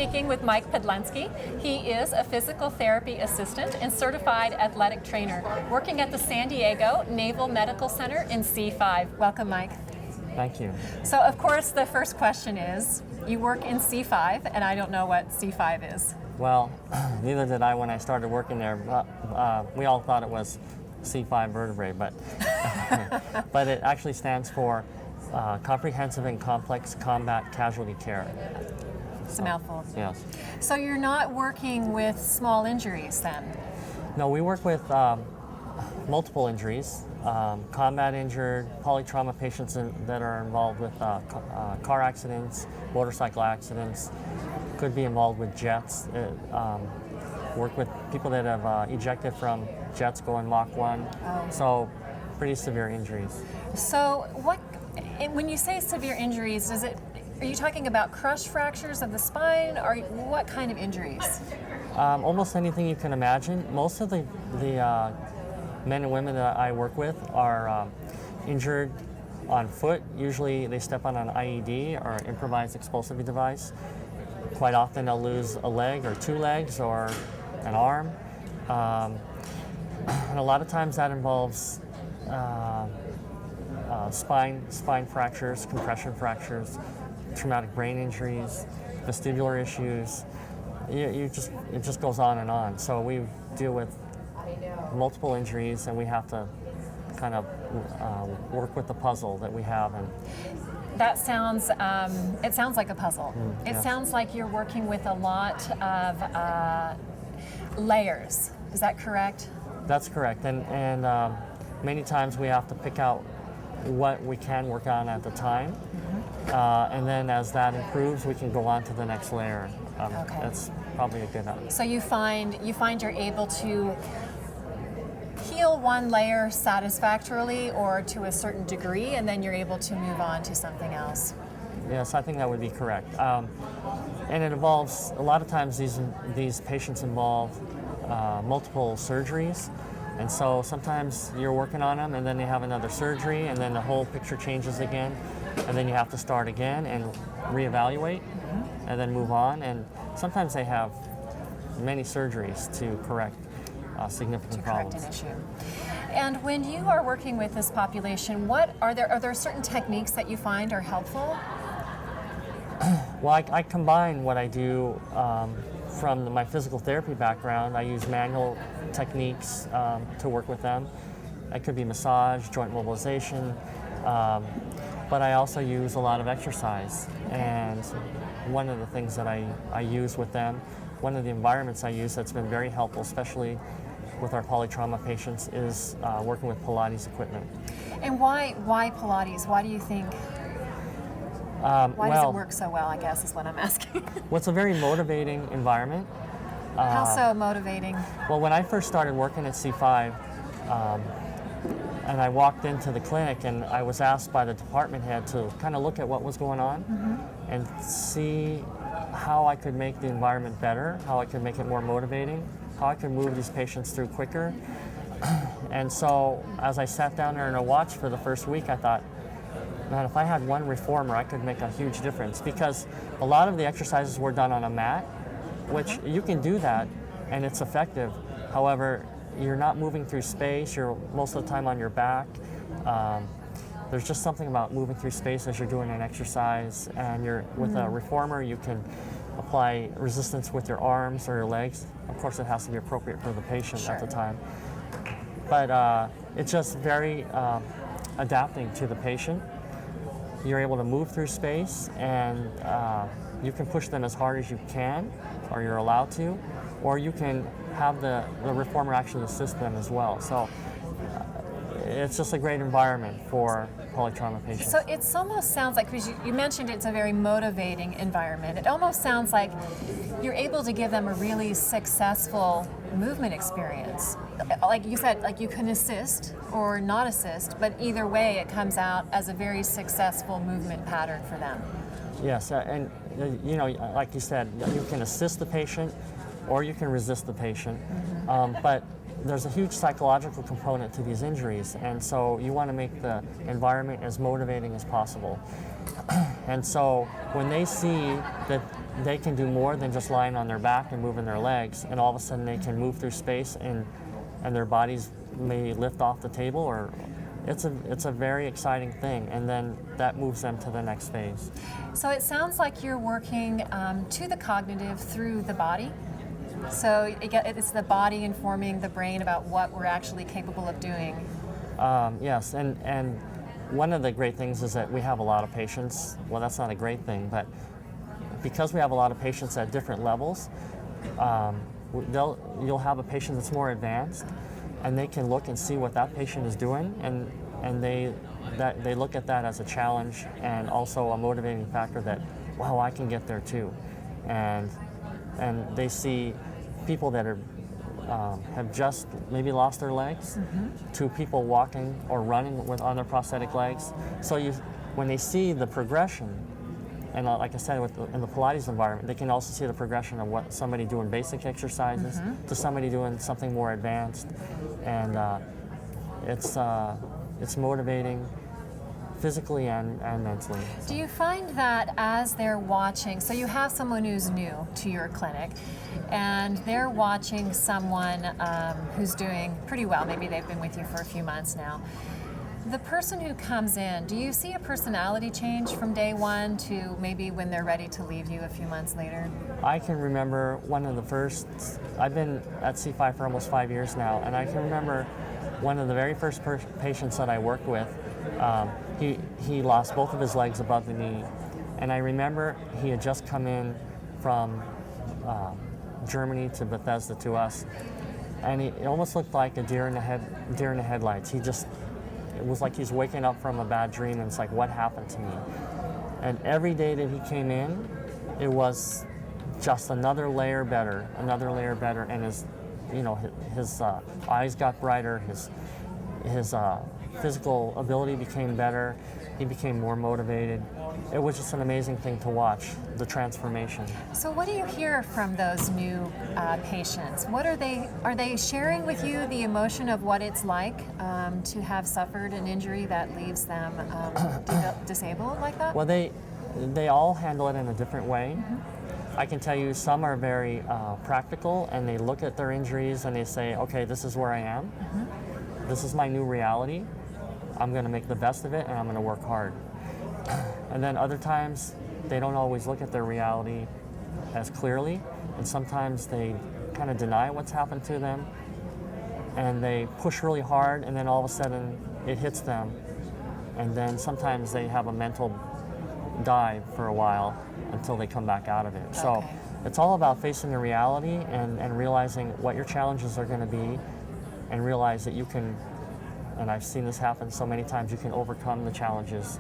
speaking with Mike Podlenski. He is a physical therapy assistant and certified athletic trainer working at the San Diego Naval Medical Center in C5. Welcome, Mike. Thank you. So, of course, the first question is, you work in C5, and I don't know what C5 is. Well, neither did I when I started working there. We all thought it was C5 vertebrae, but but it actually stands for Comprehensive and Complex Combat Casualty Care. It's a mouthful. Yes. So you're not working with small injuries then? No, we work with multiple injuries, combat injured, polytrauma patients that are involved with car accidents, motorcycle accidents, could be involved with jets, work with people that have ejected from jets going Mach 1, so pretty severe injuries. So when you say severe injuries, are you talking about crush fractures of the spine, or what kind of injuries? Almost anything you can imagine. Most of the men and women that I work with are injured on foot. Usually they step on an IED or improvised explosive device. Quite often they'll lose a leg or two legs or an arm. And a lot of times that involves spine fractures, compression fractures, traumatic brain injuries, vestibular issues. It just goes on and on. So we deal with multiple injuries, and we have to kind of work with the puzzle that we have. And that sounds, it sounds like a puzzle. It yes. sounds like you're working with a lot of layers. Is that correct? That's correct. And many times we have to pick out what we can work on at the time. And then as that improves, we can go on to the next layer. Okay. That's probably a good idea. So you find you're able to heal one layer satisfactorily or to a certain degree, and then you're able to move on to something else. Yes, I think that would be correct. And it involves, a lot of times these patients involve multiple surgeries. And so sometimes you're working on them and then they have another surgery and then the whole picture changes again. And then you have to start again and reevaluate and then move on. And sometimes they have many surgeries to correct significant problems. To correct an issue. And when you are working with this population, are there certain techniques that you find are helpful? Well, I combine what I do from my physical therapy background. I use manual techniques to work with them. It could be massage, joint mobilization, but I also use a lot of exercise. And one of the things that I use with them, one of the environments I use that's been very helpful, especially with our polytrauma patients, is working with Pilates equipment. And why Pilates? Why do you think? Why does it work so well, I guess, is what I'm asking. Well, it's a very motivating environment. How so motivating? Well, when I first started working at C5, and I walked into the clinic and I was asked by the department head to kind of look at what was going on and see how I could make the environment better, how I could make it more motivating, how I could move these patients through quicker. And so as I sat down there and I watched for the first week, I thought, man, if I had one reformer, I could make a huge difference, because a lot of the exercises were done on a mat, which you can do that and it's effective. However, you're not moving through space, you're most of the time on your back. There's just something about moving through space as you're doing an exercise, and with a reformer you can apply resistance with your arms or your legs. Of course, it has to be appropriate for the patient at the time. But it's just very adapting to the patient. You're able to move through space, and you can push them as hard as you can, or you're allowed to, or you can have the reformer actually assist them as well. So it's just a great environment for polytrauma patients. So it almost sounds like, because you mentioned it's a very motivating environment, it almost sounds like you're able to give them a really successful movement experience. Like you said, like you can assist or not assist, but either way it comes out as a very successful movement pattern for them. Yes, and you know, like you said, you can assist the patient or you can resist the patient. But there's a huge psychological component to these injuries, and so you want to make the environment as motivating as possible. And so when they see that they can do more than just lying on their back and moving their legs, and all of a sudden they can move through space and their bodies may lift off the table, or it's a very exciting thing, and then that moves them to the next phase. So it sounds like you're working to the cognitive through the body. So it's the body informing the brain about what we're actually capable of doing. Yes, and one of the great things is that we have a lot of patients. Well, that's not a great thing, but because we have a lot of patients at different levels, you'll have a patient that's more advanced, and they can look and see what that patient is doing, and they look at that as a challenge and also a motivating factor that, wow, I can get there too, and they see people that are have just maybe lost their legs to people walking or running on their prosthetic legs. So when they see the progression, and like I said, in the Pilates environment, they can also see the progression of what somebody doing basic exercises to somebody doing something more advanced, and it's motivating physically and mentally. Do you find that as they're watching, so you have someone who's new to your clinic, and they're watching someone who's doing pretty well, maybe they've been with you for a few months now. The person who comes in, do you see a personality change from day one to maybe when they're ready to leave you a few months later? I can remember one of the first, I've been at C5 for almost 5 years now, and I can remember one of the very first patients that I worked with. He lost both of his legs above the knee, and I remember he had just come in from Germany to Bethesda to us, and it almost looked like a deer in the headlights. It was like he's waking up from a bad dream, and it's like, what happened to me? And every day that he came in, it was just another layer better, and his eyes got brighter, his physical ability became better, he became more motivated. It was just an amazing thing to watch, the transformation. So what do you hear from those new patients? Are they sharing with you the emotion of what it's like to have suffered an injury that leaves them disabled like that? Well, they all handle it in a different way. I can tell you some are very practical, and they look at their injuries and they say, okay, this is where I am. This is my new reality. I'm going to make the best of it, and I'm going to work hard. And then other times, they don't always look at their reality as clearly, and sometimes they kind of deny what's happened to them, and they push really hard, and then all of a sudden it hits them, and then sometimes they have a mental dive for a while until they come back out of it. Okay. So it's all about facing the reality and realizing what your challenges are going to be, and realize that you can, and I've seen this happen so many times, you can overcome the challenges,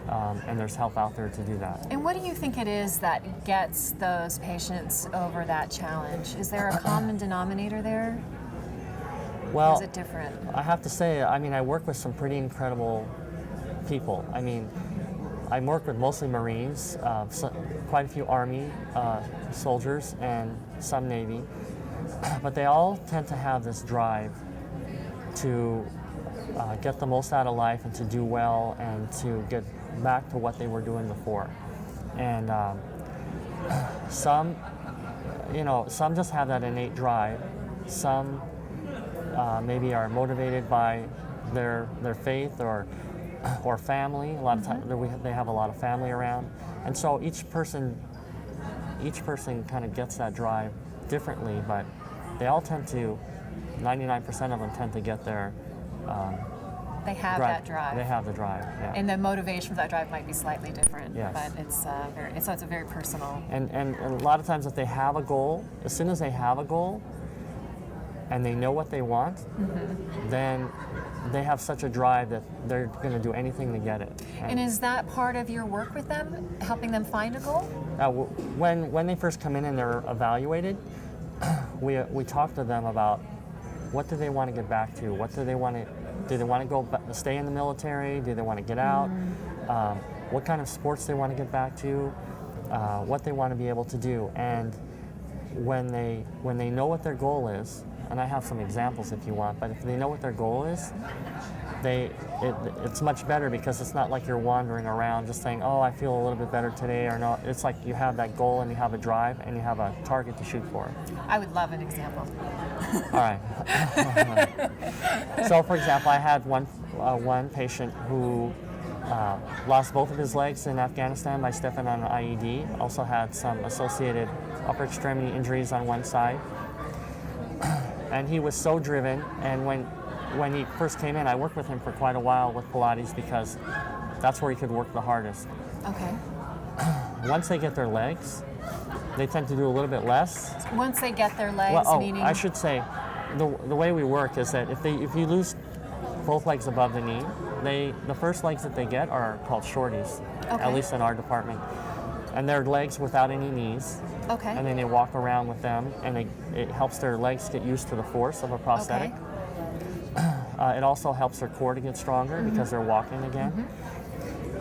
and there's help out there to do that. And what do you think it is that gets those patients over that challenge? Is there a common denominator there? Well, or is it different? I have to say, I work with some pretty incredible people. I work with mostly Marines, quite a few Army soldiers, and some Navy, but they all tend to have this drive to get the most out of life and to do well and to get back to what they were doing before. And some just have that innate drive. Some maybe are motivated by their faith or family. A lot of times they have a lot of family around, and so each person kind of gets that drive differently, but they all tend to, 99% of them tend to get there. They have that drive. They have the drive, yeah. And the motivation for that drive might be slightly different, yes. But it's a very personal. And a lot of times if they have a goal, as soon as they have a goal and they know what they want, then they have such a drive that they're going to do anything to get it. And is that part of your work with them, helping them find a goal? When they first come in and they're evaluated, we talk to them about what do they want to get back to? What do they want to stay in the military? Do they want to get out? What kind of sports they want to get back to? What they want to be able to do? And when they know what their goal is, and I have some examples if you want, but if they know what their goal is, it's much better because it's not like you're wandering around just saying, oh, I feel a little bit better today or not. It's like you have that goal and you have a drive and you have a target to shoot for. I would love an example. All right. So, for example, I had one patient who lost both of his legs in Afghanistan by stepping on an IED. Also had some associated upper extremity injuries on one side. And he was so driven, and when he first came in, I worked with him for quite a while with Pilates because that's where he could work the hardest. Okay. Once they get their legs, they tend to do a little bit less. Once they get their legs, meaning? I should say, the way we work is that if you lose both legs above the knee, the first legs that they get are called shorties, okay. At least in our department. And they're legs without any knees. Okay. And then they walk around with them, and it helps their legs get used to the force of a prosthetic. Okay. It also helps their core to get stronger because they're walking again.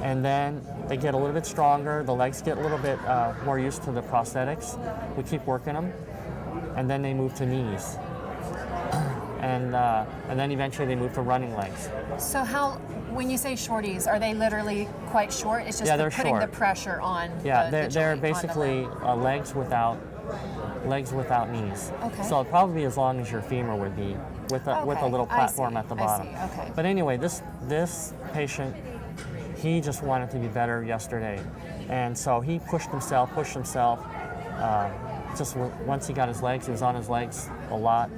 And then they get a little bit stronger, the legs get a little bit more used to the prosthetics. We keep working them, and then they move to knees. And then eventually they move to running legs. So when you say shorties, are they literally quite short? It's just they're putting short. the pressure on they're joint, basically legs without knees. Okay. So it'd probably be as long as your femur would be with a little platform at the bottom. I see. Okay. But anyway, this patient, he just wanted to be better yesterday. And so he pushed himself. Just once he got his legs, he was on his legs a lot.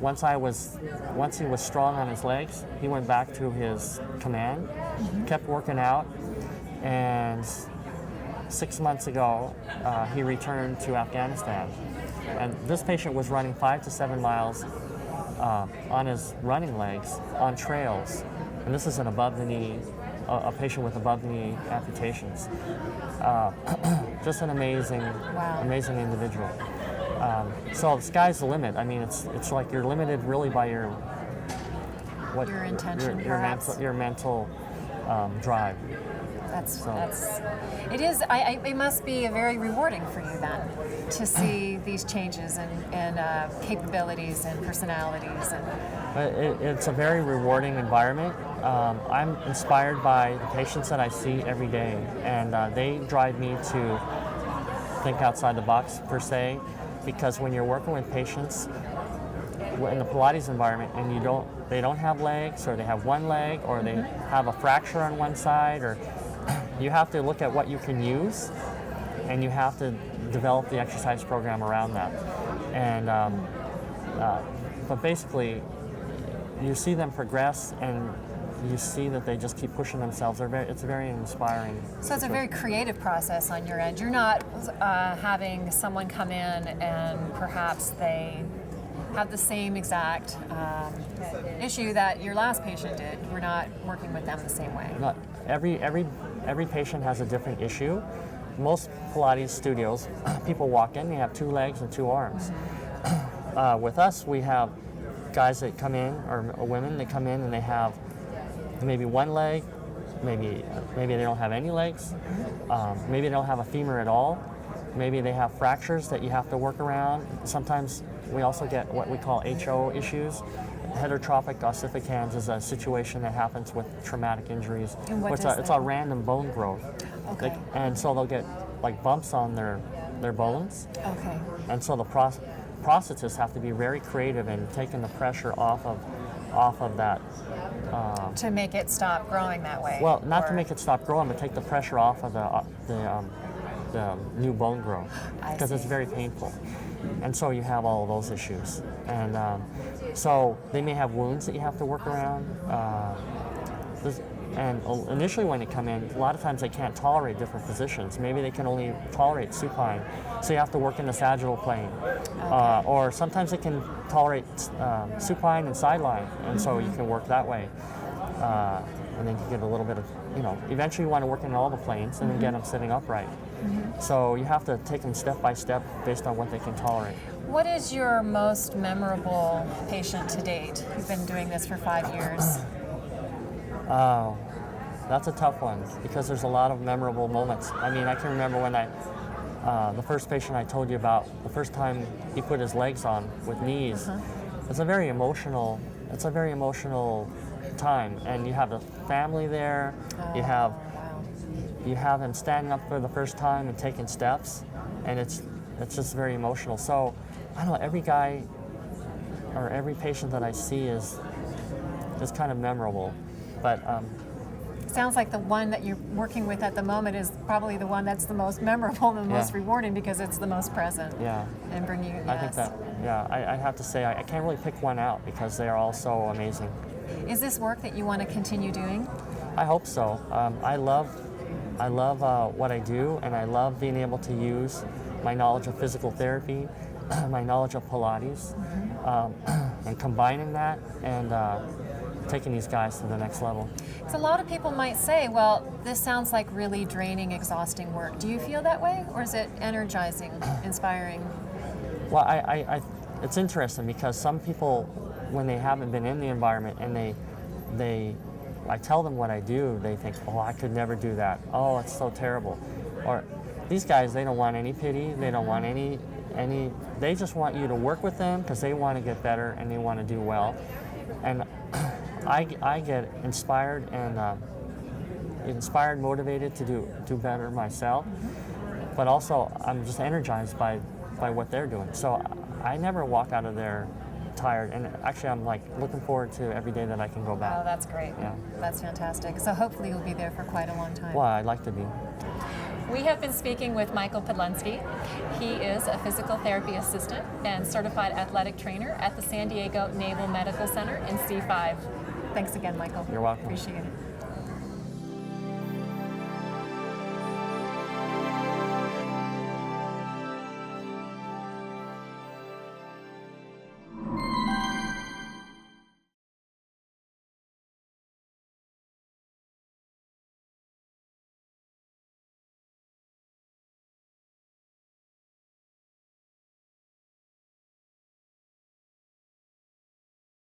Once he was strong on his legs, he went back to his command, kept working out, and 6 months ago, he returned to Afghanistan. And this patient was running 5 to 7 miles on his running legs on trails. And this is an above-the-knee, a patient with above-the-knee amputations. Just an amazing individual. So the sky's the limit. I mean, it's like you're limited really by your intention, your mental drive. It must be very rewarding for you then to see these changes in capabilities and personalities. It's a very rewarding environment. I'm inspired by the patients that I see every day, and they drive me to think outside the box per se, because when you're working with patients in the Pilates environment and they don't have legs, or they have one leg, or they have a fracture on one side, or you have to look at what you can use, and you have to develop the exercise program around that. And but basically, you see them progress, and you see that they just keep pushing themselves. It's very inspiring. So it's a very creative process on your end. You're not having someone come in and perhaps they have the same exact issue that your last patient did. We're not working with them the same way. Not every patient has a different issue. Most Pilates studios, people walk in, they have 2 legs and 2 arms. With us, we have guys that come in, or women that come in and they have maybe one leg, maybe they don't have any legs, maybe they don't have a femur at all, maybe they have fractures that you have to work around. Sometimes we also get what we call HO issues. Heterotrophic ossificans is a situation that happens with traumatic injuries. And what it's a random bone growth. Okay. And so they'll get like bumps on their bones. Okay. And so the prosthetists have to be very creative in taking the pressure off of that. To make it stop growing that way. Well, not to make it stop growing, but take the pressure off of the new bone growth, because it's very painful. And so you have all of those issues. And so they may have wounds that you have to work around. And initially when they come in, a lot of times they can't tolerate different positions. Maybe they can only tolerate supine, so you have to work in the sagittal plane. Okay. Or sometimes they can tolerate supine and sideline, and so you can work that way. And then you get a little bit of, eventually you want to work in all the planes and then get them sitting upright. So you have to take them step by step based on what they can tolerate. What is your most memorable patient to date? You've been doing this for 5 years. That's a tough one because there's a lot of memorable moments. I mean, I can remember when the first patient I told you about, the first time he put his legs on with knees, it's a very emotional time, and you have the family there. You have him standing up for the first time and taking steps, and it's just very emotional. So I don't know, every guy or every patient that I see is kind of memorable, but Sounds like the one that you're working with at the moment is probably the one that's the most memorable and the most rewarding because it's the most present. Yeah. And bringing you. I think that, I have to say I can't really pick one out because they are all so amazing. Is this work that you want to continue doing? I hope so. I love what I do, and I love being able to use my knowledge of physical therapy, my knowledge of Pilates, and combining that and taking these guys to the next level. So a lot of people might say, well, this sounds like really draining, exhausting work. Do you feel that way, or is it energizing, inspiring? Well, it's interesting because some people, when they haven't been in the environment and I tell them what I do, they think, oh, I could never do that. Oh, it's so terrible. Or these guys, they don't want any pity. They don't want any. They just want you to work with them because they want to get better and they want to do well. And I get inspired and motivated to do better myself. But also, I'm just energized by what they're doing. So I never walk out of there tired, and actually I'm like looking forward to every day that I can go back. Oh, that's great. Yeah. That's fantastic. So hopefully you'll be there for quite a long time. Well, I'd like to be. We have been speaking with Michael Podlenski. He is a physical therapy assistant and certified athletic trainer at the San Diego Naval Medical Center in C5. Thanks again, Michael. You're welcome. Appreciate it.